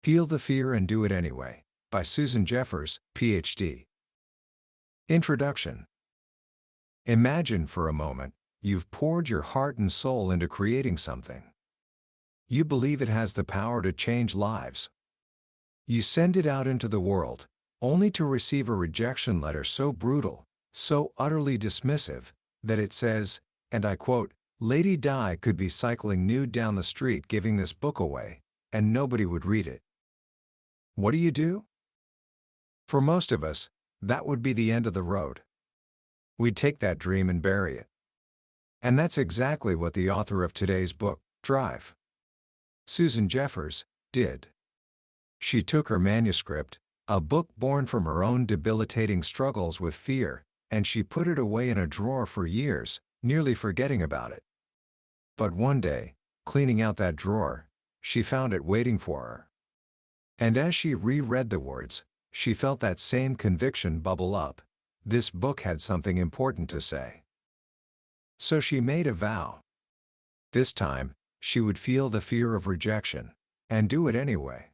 Feel the Fear and Do It Anyway, by Susan Jeffers, Ph.D. Introduction. Imagine for a moment, you've poured your heart and soul into creating something. You believe it has the power to change lives. You send it out into the world, only to receive a rejection letter so brutal, so utterly dismissive, that it says, and I quote, "Lady Di could be cycling nude down the street giving this book away, and nobody would read it." What do? For most of us, that would be the end of the road. We'd take that dream and bury it. And that's exactly what the author of today's book, Drive, Susan Jeffers, did. She took her manuscript, a book born from her own debilitating struggles with fear, and she put it away in a drawer for years, nearly forgetting about it. But one day, cleaning out that drawer, she found it waiting for her. And as she reread the words, she felt that same conviction bubble up. This book had something important to say. So she made a vow. This time, she would feel the fear of rejection, and do it anyway.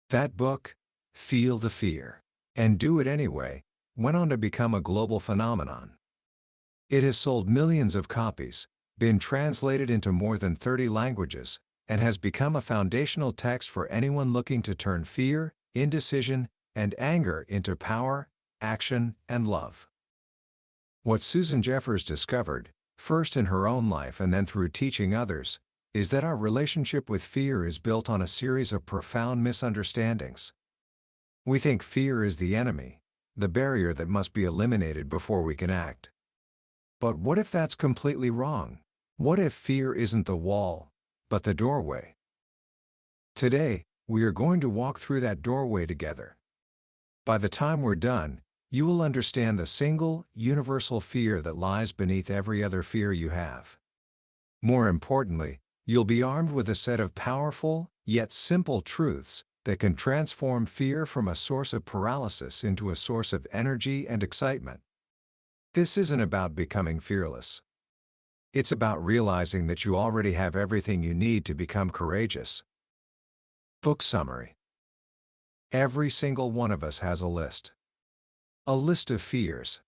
That book, Feel the Fear, and Do It Anyway, went on to become a global phenomenon. It has sold millions of copies, been translated into more than 30 languages, and has become a foundational text for anyone looking to turn fear, indecision, and anger into power, action, and love. What Susan Jeffers discovered, first in her own life and then through teaching others, is that our relationship with fear is built on a series of profound misunderstandings. We think fear is the enemy, the barrier that must be eliminated before we can act. But what if that's completely wrong? What if fear isn't the wall, but the doorway? Today, we are going to walk through that doorway together. By the time we're done, you will understand the single, universal fear that lies beneath every other fear you have. More importantly, you'll be armed with a set of powerful, yet simple truths that can transform fear from a source of paralysis into a source of energy and excitement. This isn't about becoming fearless. It's about realizing that you already have everything you need to become courageous. Book summary. Every single one of us has a list. A list of fears.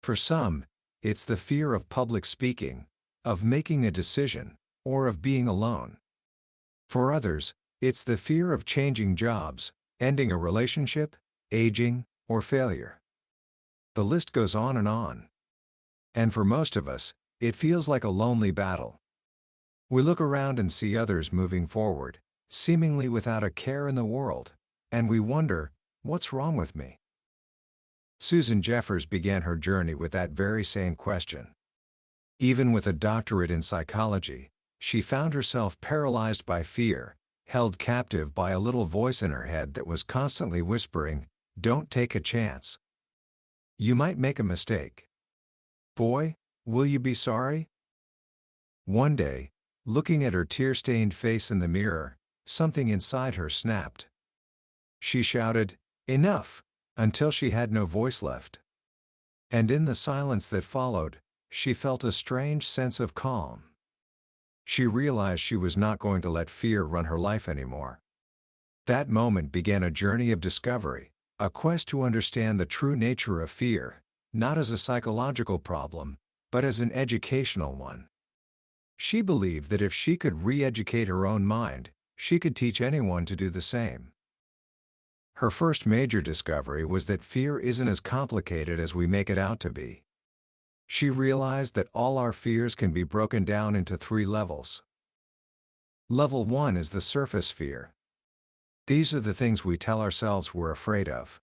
For some, it's the fear of public speaking, of making a decision, or of being alone. For others, it's the fear of changing jobs, ending a relationship, aging, or failure. The list goes on and on. And for most of us, it feels like a lonely battle. We look around and see others moving forward, seemingly without a care in the world, and we wonder, what's wrong with me? Susan Jeffers began her journey with that very same question. Even with a doctorate in psychology, she found herself paralyzed by fear, held captive by a little voice in her head that was constantly whispering, "Don't take a chance. You might make a mistake. Boy, will you be sorry?" One day, looking at her tear-stained face in the mirror, something inside her snapped. She shouted, "Enough!" until she had no voice left. And in the silence that followed, she felt a strange sense of calm. She realized she was not going to let fear run her life anymore. That moment began a journey of discovery, a quest to understand the true nature of fear, not as a psychological problem, but as an educational one. She believed that if she could re-educate her own mind, she could teach anyone to do the same. Her first major discovery was that fear isn't as complicated as we make it out to be. She realized that all our fears can be broken down into 3 levels. Level 1 is the surface fear. These are the things we tell ourselves we're afraid of.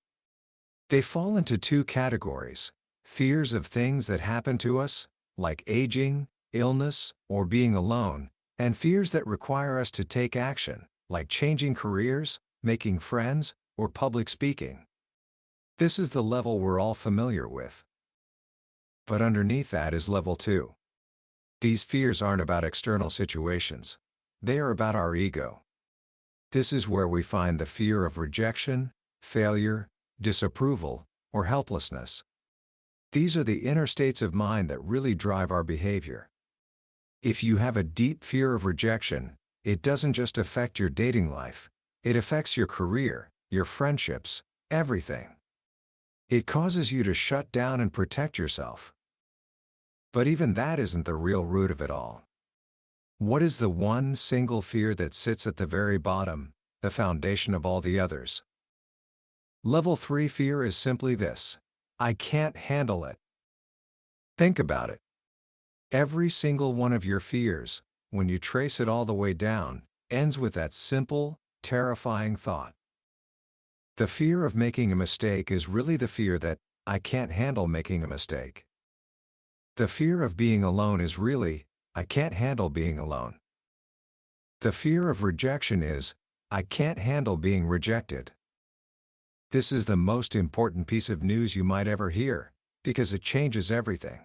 They fall into 2 categories: fears of things that happen to us, like aging, illness, or being alone, and fears that require us to take action, like changing careers, making friends, or public speaking. This is the level we're all familiar with. But underneath that is level 2. These fears aren't about external situations. They are about our ego. This is where we find the fear of rejection, failure, disapproval, or helplessness. These are the inner states of mind that really drive our behavior. If you have a deep fear of rejection, it doesn't just affect your dating life, It affects your career, your friendships, everything. It causes you to shut down and protect yourself. But even that isn't the real root of it all. What is the one single fear that sits at the very bottom, the foundation of all the others? Level 3 fear is simply this: I can't handle it. Think about it. Every single one of your fears, when you trace it all the way down, ends with that simple, terrifying thought. The fear of making a mistake is really the fear that, I can't handle making a mistake. The fear of being alone is really, I can't handle being alone. The fear of rejection is, I can't handle being rejected. This is the most important piece of news you might ever hear, because it changes everything.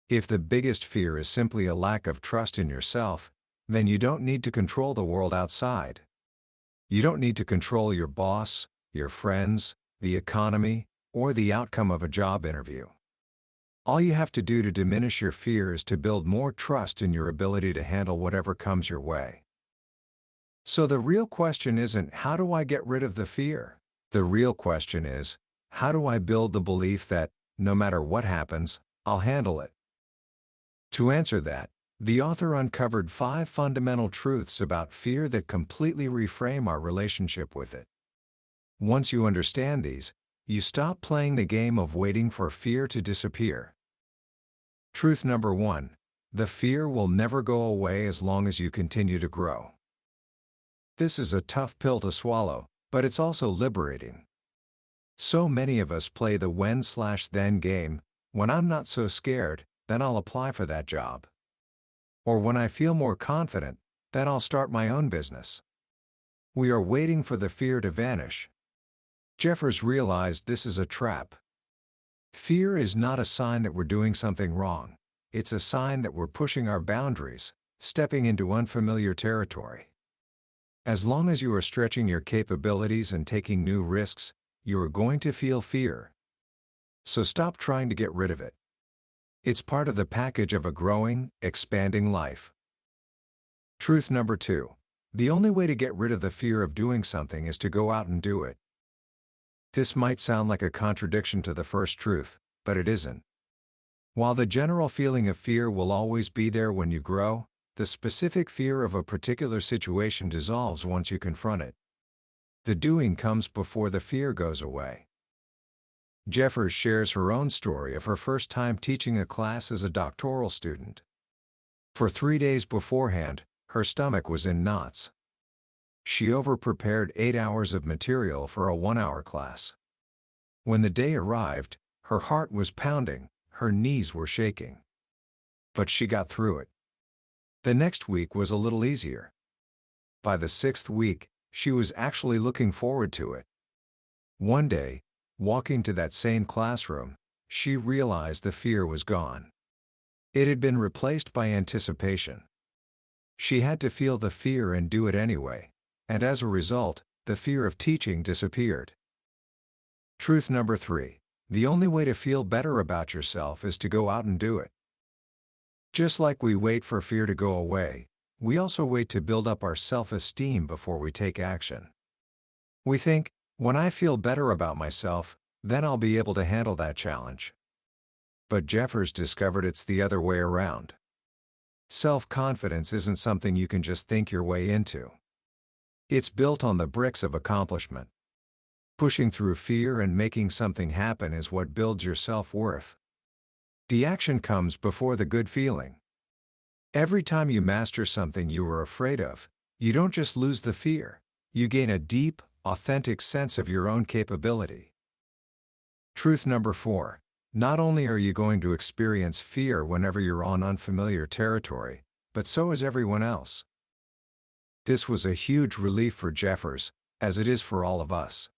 If the biggest fear is simply a lack of trust in yourself, then you don't need to control the world outside. You don't need to control your boss, your friends, the economy, or the outcome of a job interview. All you have to do to diminish your fear is to build more trust in your ability to handle whatever comes your way. So the real question isn't, how do I get rid of the fear? The real question is, how do I build the belief that, no matter what happens, I'll handle it? To answer that, the author uncovered 5 fundamental truths about fear that completely reframe our relationship with it. Once you understand these, you stop playing the game of waiting for fear to disappear. Truth number 1: the fear will never go away as long as you continue to grow. This is a tough pill to swallow, but it's also liberating. So many of us play the when/then game: when I'm not so scared, then I'll apply for that job. Or when I feel more confident, then I'll start my own business. We are waiting for the fear to vanish. Jeffers realized this is a trap. Fear is not a sign that we're doing something wrong. It's a sign that we're pushing our boundaries, stepping into unfamiliar territory. As long as you are stretching your capabilities and taking new risks, you are going to feel fear. So stop trying to get rid of it. It's part of the package of a growing, expanding life. Truth number 2: the only way to get rid of the fear of doing something is to go out and do it. This might sound like a contradiction to the first truth, but it isn't. While the general feeling of fear will always be there when you grow, the specific fear of a particular situation dissolves once you confront it. The doing comes before the fear goes away. Jeffers shares her own story of her first time teaching a class as a doctoral student. For 3 days beforehand, her stomach was in knots. She overprepared 8 hours of material for a 1-hour class. When the day arrived, her heart was pounding, her knees were shaking. But she got through it. The next week was a little easier. By the 6th week, she was actually looking forward to it. One day, walking to that same classroom, she realized the fear was gone. It had been replaced by anticipation. She had to feel the fear and do it anyway, and as a result, the fear of teaching disappeared. Truth number 3: the only way to feel better about yourself is to go out and do it. Just like we wait for fear to go away, we also wait to build up our self-esteem before we take action. We think, when I feel better about myself, then I'll be able to handle that challenge. But Jeffers discovered it's the other way around. Self-confidence isn't something you can just think your way into. It's built on the bricks of accomplishment. Pushing through fear and making something happen is what builds your self-worth. The action comes before the good feeling. Every time you master something you were afraid of, you don't just lose the fear, you gain a deep, authentic sense of your own capability. Truth number 4: not only are you going to experience fear whenever you're on unfamiliar territory, but so is everyone else. This was a huge relief for Jeffers, as it is for all of us.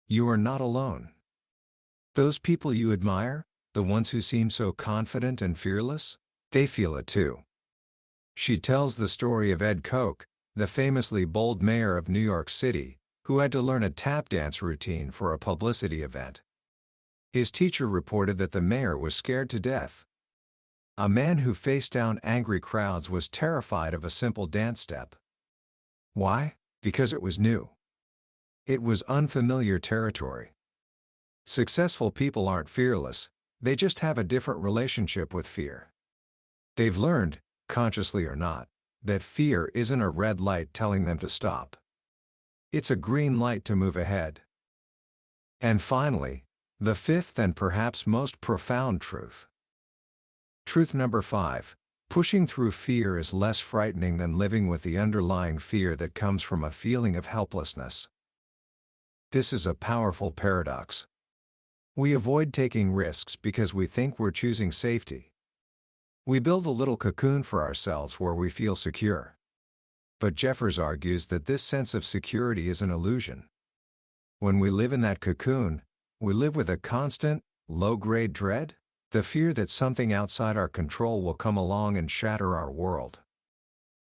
You are not alone. Those people you admire, the ones who seem so confident and fearless, they feel it too. She tells the story of Ed Koch, the famously bold mayor of New York City, who had to learn a tap dance routine for a publicity event. His teacher reported that the mayor was scared to death. A man who faced down angry crowds was terrified of a simple dance step. Why? Because it was new. It was unfamiliar territory. Successful people aren't fearless, they just have a different relationship with fear. They've learned, consciously or not, that fear isn't a red light telling them to stop. It's a green light to move ahead. And finally, the fifth and perhaps most profound truth. Truth number 5. Pushing through fear is less frightening than living with the underlying fear that comes from a feeling of helplessness. This is a powerful paradox. We avoid taking risks because we think we're choosing safety. We build a little cocoon for ourselves where we feel secure. But Jeffers argues that this sense of security is an illusion. When we live in that cocoon, we live with a constant, low-grade dread, the fear that something outside our control will come along and shatter our world.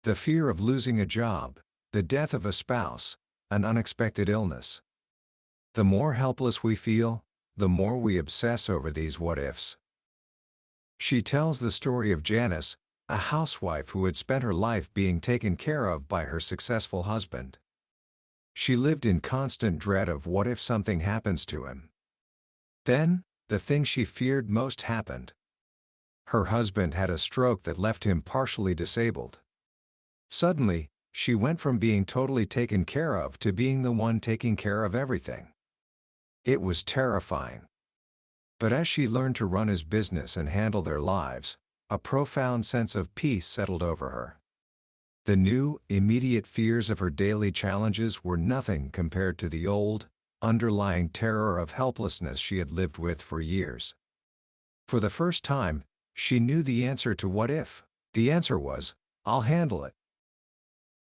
The fear of losing a job, the death of a spouse, an unexpected illness. The more helpless we feel, the more we obsess over these what-ifs. She tells the story of Janice, a housewife who had spent her life being taken care of by her successful husband. She lived in constant dread of what if something happens to him. Then, the thing she feared most happened. Her husband had a stroke that left him partially disabled. Suddenly, she went from being totally taken care of to being the one taking care of everything. It was terrifying. But as she learned to run his business and handle their lives, a profound sense of peace settled over her. The new, immediate fears of her daily challenges were nothing compared to the old, underlying terror of helplessness she had lived with for years. For the first time, she knew the answer to what if. The answer was, I'll handle it.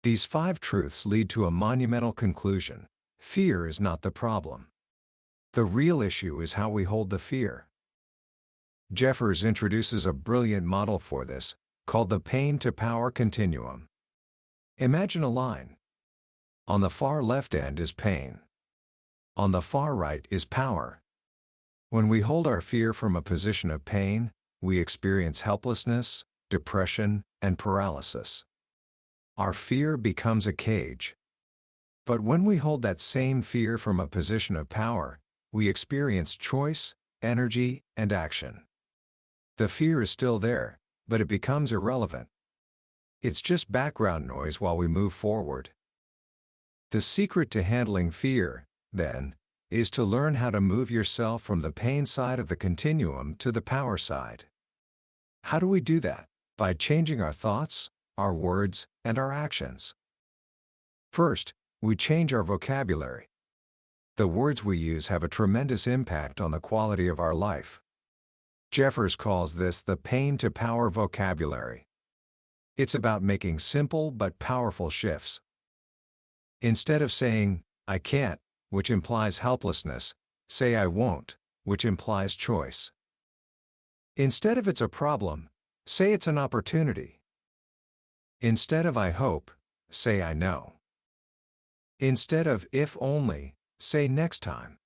These 5 truths lead to a monumental conclusion. Fear is not the problem. The real issue is how we hold the fear. Jeffers introduces a brilliant model for this, called the pain-to-power continuum. Imagine a line. On the far left end is pain. On the far right is power. When we hold our fear from a position of pain, we experience helplessness, depression, and paralysis. Our fear becomes a cage. But when we hold that same fear from a position of power, we experience choice, energy, and action. The fear is still there, but it becomes irrelevant. It's just background noise while we move forward. The secret to handling fear, then, is to learn how to move yourself from the pain side of the continuum to the power side. How do we do that? By changing our thoughts, our words, and our actions. First, we change our vocabulary. The words we use have a tremendous impact on the quality of our life. Jeffers calls this the pain-to-power vocabulary. It's about making simple but powerful shifts. Instead of saying, I can't, which implies helplessness, say I won't, which implies choice. Instead of it's a problem, say it's an opportunity. Instead of I hope, say I know. Instead of if only, say next time.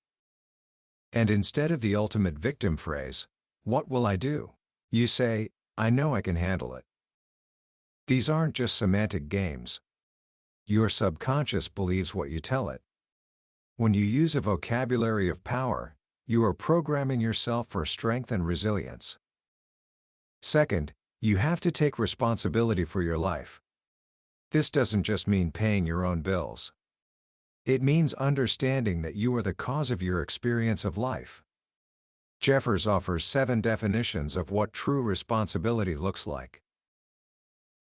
And instead of the ultimate victim phrase, what will I do? You say, I know I can handle it. These aren't just semantic games. Your subconscious believes what you tell it. When you use a vocabulary of power, you are programming yourself for strength and resilience. Second, you have to take responsibility for your life. This doesn't just mean paying your own bills. It means understanding that you are the cause of your experience of life. Jeffers offers 7 definitions of what true responsibility looks like.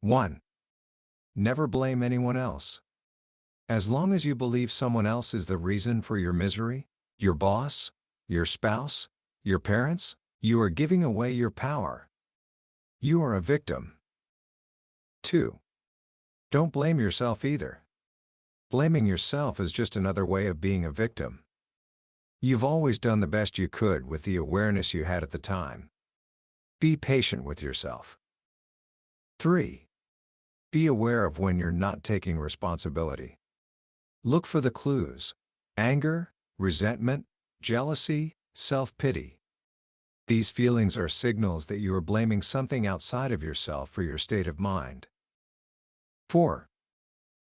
1. Never blame anyone else. As long as you believe someone else is the reason for your misery, your boss, your spouse, your parents, you are giving away your power. You are a victim. 2. Don't blame yourself either. Blaming yourself is just another way of being a victim. You've always done the best you could with the awareness you had at the time. Be patient with yourself. 3. Be aware of when you're not taking responsibility. Look for the clues: anger, resentment, jealousy, self-pity. These feelings are signals that you are blaming something outside of yourself for your state of mind. 4.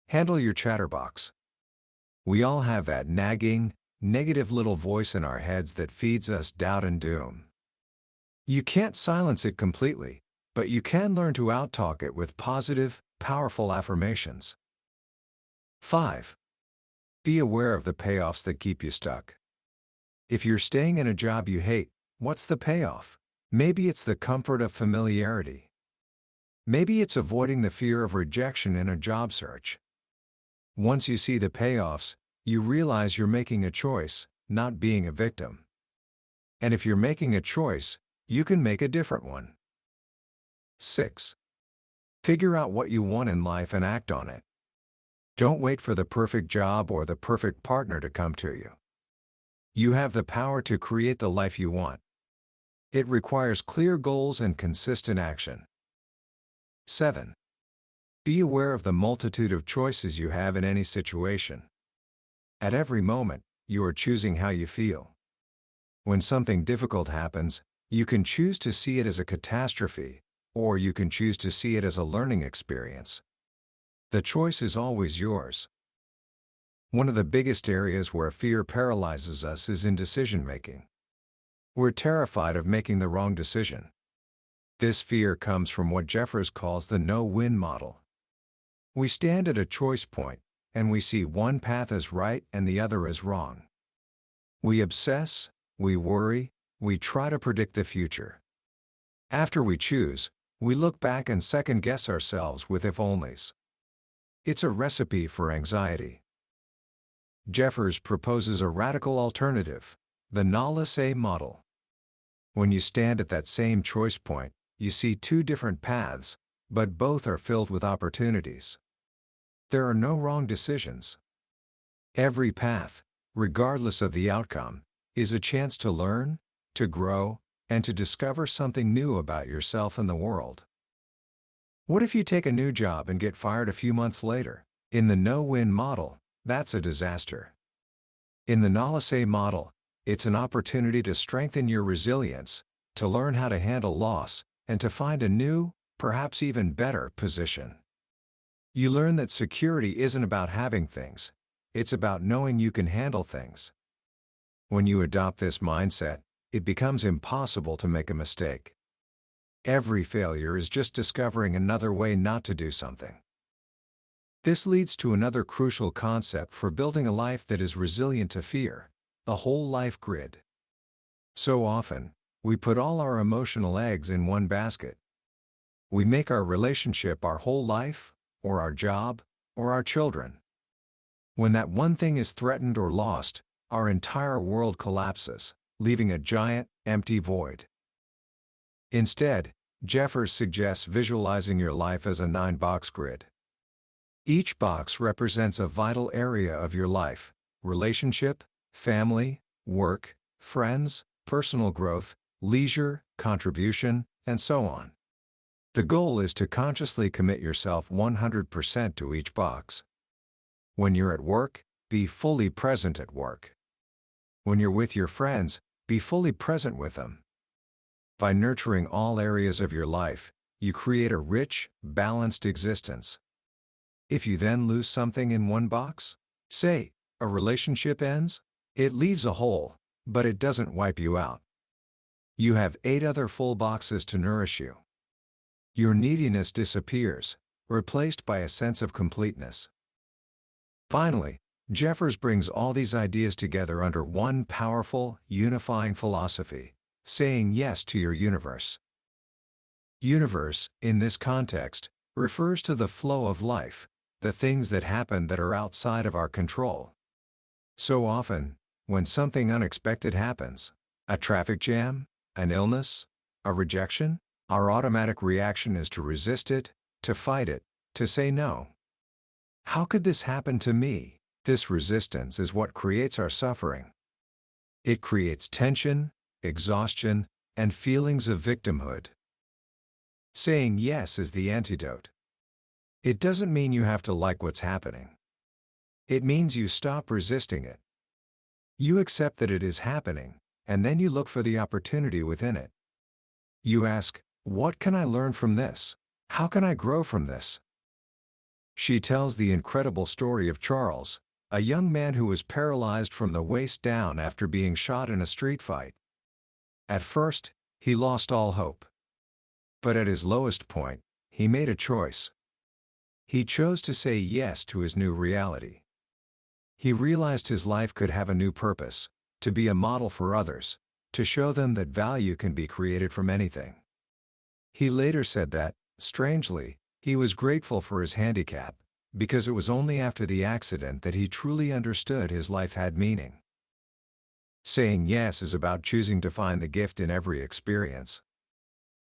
Handle your chatterbox. We all have that nagging, negative little voice in our heads that feeds us doubt and doom. You can't silence it completely, but you can learn to outtalk it with positive, powerful affirmations. 5. Be aware of the payoffs that keep you stuck. If you're staying in a job you hate, what's the payoff? Maybe it's the comfort of familiarity. Maybe it's avoiding the fear of rejection in a job search. Once you see the payoffs, you realize you're making a choice, not being a victim. And if you're making a choice, you can make a different one. 6. Figure out what you want in life and act on it. Don't wait for the perfect job or the perfect partner to come to you. You have the power to create the life you want. It requires clear goals and consistent action. 7. Be aware of the multitude of choices you have in any situation. At every moment, you are choosing how you feel. When something difficult happens, you can choose to see it as a catastrophe, or you can choose to see it as a learning experience. The choice is always yours. One of the biggest areas where fear paralyzes us is in decision-making. We're terrified of making the wrong decision. This fear comes from what Jeffers calls the no-win model. We stand at a choice point, and we see one path as right and the other as wrong. We obsess, we worry, we try to predict the future. After we choose, we look back and second-guess ourselves with if-onlys. It's a recipe for anxiety. Jeffers proposes a radical alternative, the ne-laissez model. When you stand at that same choice point, you see two different paths, but both are filled with opportunities. There are no wrong decisions. Every path, regardless of the outcome, is a chance to learn, to grow, and to discover something new about yourself and the world. What if you take a new job and get fired a few months later? In the no-win model, that's a disaster. In the ne-laissez model, it's an opportunity to strengthen your resilience, to learn how to handle loss, and to find a new, perhaps even better, position. You learn that security isn't about having things, it's about knowing you can handle things. When you adopt this mindset, it becomes impossible to make a mistake. Every failure is just discovering another way not to do something. This leads to another crucial concept for building a life that is resilient to fear, the whole life grid. So often, we put all our emotional eggs in one basket. We make our relationship our whole life, or our job, or our children. When that one thing is threatened or lost, our entire world collapses, leaving a giant, empty void. Instead, Jeffers suggests visualizing your life as a 9-box grid. Each box represents a vital area of your life: relationship, family, work, friends, personal growth, leisure, contribution, and so on. The goal is to consciously commit yourself 100% to each box. When you're at work, be fully present at work. When you're with your friends, be fully present with them. By nurturing all areas of your life, you create a rich, balanced existence. If you then lose something in one box, say, a relationship ends, it leaves a hole, but it doesn't wipe you out. You have 8 other full boxes to nourish you. Your neediness disappears, replaced by a sense of completeness. Finally, Jeffers brings all these ideas together under one powerful, unifying philosophy: saying yes to your universe. Universe, in this context, refers to the flow of life, the things that happen that are outside of our control. So often, when something unexpected happens, a traffic jam, an illness, a rejection, our automatic reaction is to resist it, to fight it, to say no. How could this happen to me? This resistance is what creates our suffering. It creates tension, exhaustion, and feelings of victimhood. Saying yes is the antidote. It doesn't mean you have to like what's happening. It means you stop resisting it. You accept that it is happening, and then you look for the opportunity within it. You ask, what can I learn from this? How can I grow from this? She tells the incredible story of Charles, a young man who was paralyzed from the waist down after being shot in a street fight. At first, he lost all hope. But at his lowest point, he made a choice. He chose to say yes to his new reality. He realized his life could have a new purpose, to be a model for others, to show them that value can be created from anything. He later said that, strangely, he was grateful for his handicap, because it was only after the accident that he truly understood his life had meaning. Saying yes is about choosing to find the gift in every experience.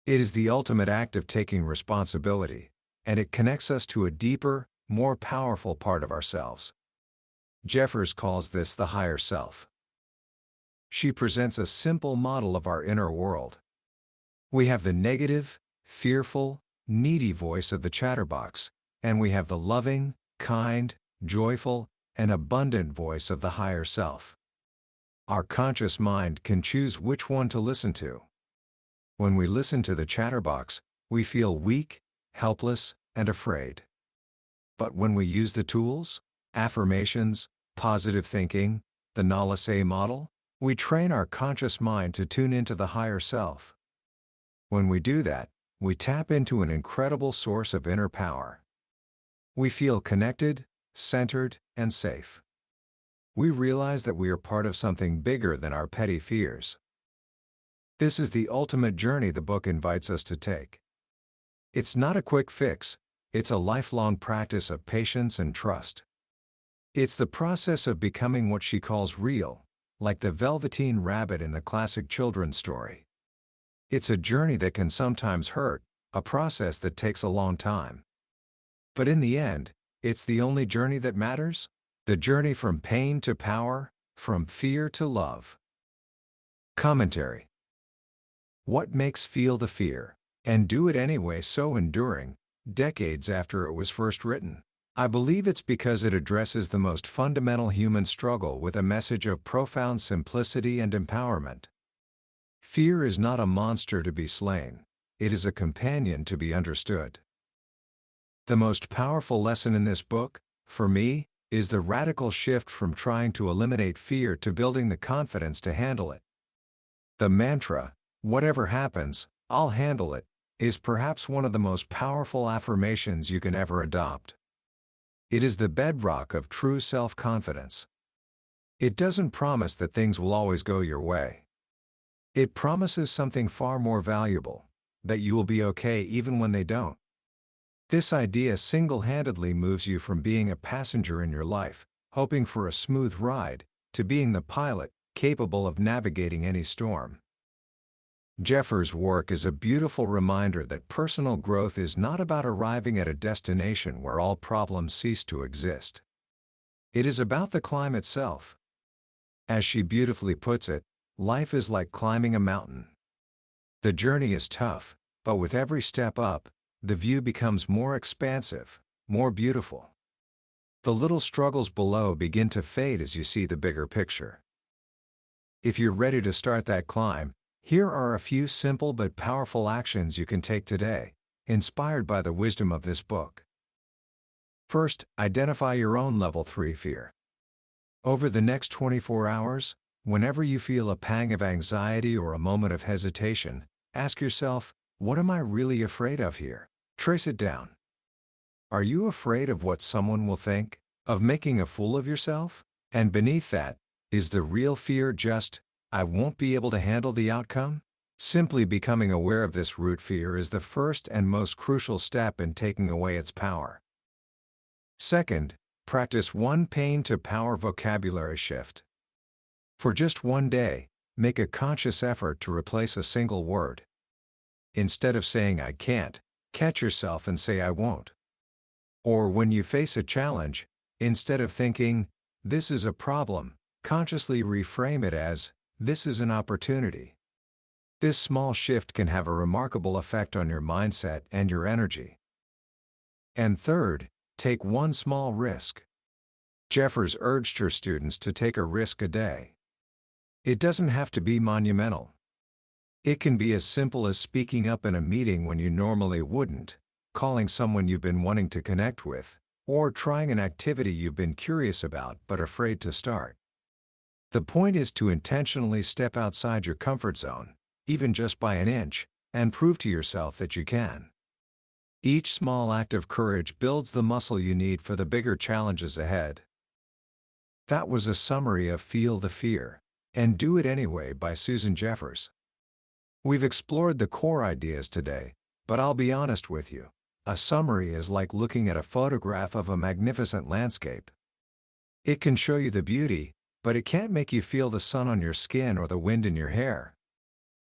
It is the ultimate act of taking responsibility, and it connects us to a deeper, more powerful part of ourselves. Jeffers calls this the higher self. She presents a simple model of our inner world. We have the negative, fearful, needy voice of the chatterbox, and we have the loving, kind, joyful, and abundant voice of the higher self. Our conscious mind can choose which one to listen to. When we listen to the chatterbox, we feel weak, helpless, and afraid. But when we use the tools, affirmations, positive thinking, the Nalase model, we train our conscious mind to tune into the higher self. When we do that, we tap into an incredible source of inner power. We feel connected, centered, and safe. We realize that we are part of something bigger than our petty fears. This is the ultimate journey the book invites us to take. It's not a quick fix, it's a lifelong practice of patience and trust. It's the process of becoming what she calls real, like the Velveteen Rabbit in the classic children's story. It's a journey that can sometimes hurt, a process that takes a long time. But in the end, it's the only journey that matters, the journey from pain to power, from fear to love. Commentary. What makes Feel the Fear, and Do It Anyway so enduring, decades after it was first written? I believe it's because it addresses the most fundamental human struggle with a message of profound simplicity and empowerment. Fear is not a monster to be slain, it is a companion to be understood. The most powerful lesson in this book, for me, is the radical shift from trying to eliminate fear to building the confidence to handle it. The mantra, "Whatever happens, I'll handle it," is perhaps one of the most powerful affirmations you can ever adopt. It is the bedrock of true self-confidence. It doesn't promise that things will always go your way. It promises something far more valuable, that you will be okay even when they don't. This idea single-handedly moves you from being a passenger in your life, hoping for a smooth ride, to being the pilot, capable of navigating any storm. Jeffers' work is a beautiful reminder that personal growth is not about arriving at a destination where all problems cease to exist. It is about the climb itself. As she beautifully puts it, life is like climbing a mountain. The journey is tough, but with every step up, the view becomes more expansive, more beautiful. The little struggles below begin to fade as you see the bigger picture. If you're ready to start that climb, here are a few simple but powerful actions you can take today, inspired by the wisdom of this book. First, identify your own level 3 fear. Over the next 24 hours, whenever you feel a pang of anxiety or a moment of hesitation, ask yourself, what am I really afraid of here? Trace it down. Are you afraid of what someone will think? Of making a fool of yourself? And beneath that, is the real fear just, I won't be able to handle the outcome? Simply becoming aware of this root fear is the first and most crucial step in taking away its power. Second, practice one pain to power vocabulary shift. For just one day, make a conscious effort to replace a single word. Instead of saying I can't, catch yourself and say I won't. Or when you face a challenge, instead of thinking, this is a problem, consciously reframe it as, this is an opportunity. This small shift can have a remarkable effect on your mindset and your energy. And third, take one small risk. Jeffers urged her students to take a risk a day. It doesn't have to be monumental. It can be as simple as speaking up in a meeting when you normally wouldn't, calling someone you've been wanting to connect with, or trying an activity you've been curious about but afraid to start. The point is to intentionally step outside your comfort zone, even just by an inch, and prove to yourself that you can. Each small act of courage builds the muscle you need for the bigger challenges ahead. That was a summary of Feel the Fear, and Do It Anyway by Susan Jeffers. We've explored the core ideas today, but I'll be honest with you, a summary is like looking at a photograph of a magnificent landscape. It can show you the beauty, but it can't make you feel the sun on your skin or the wind in your hair.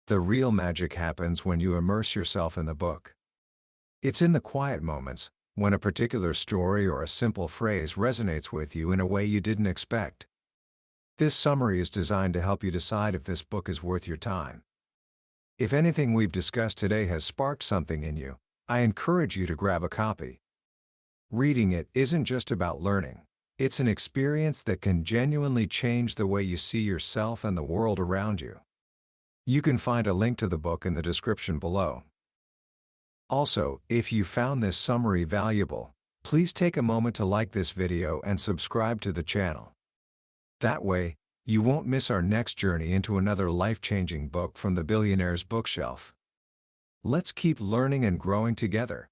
The real magic happens when you immerse yourself in the book. It's in the quiet moments, when a particular story or a simple phrase resonates with you in a way you didn't expect. This summary is designed to help you decide if this book is worth your time. If anything we've discussed today has sparked something in you, I encourage you to grab a copy. Reading it isn't just about learning. It's an experience that can genuinely change the way you see yourself and the world around you. You can find a link to the book in the description below. Also, if you found this summary valuable, please take a moment to like this video and subscribe to the channel. That way, you won't miss our next journey into another life-changing book from the billionaire's bookshelf. Let's keep learning and growing together.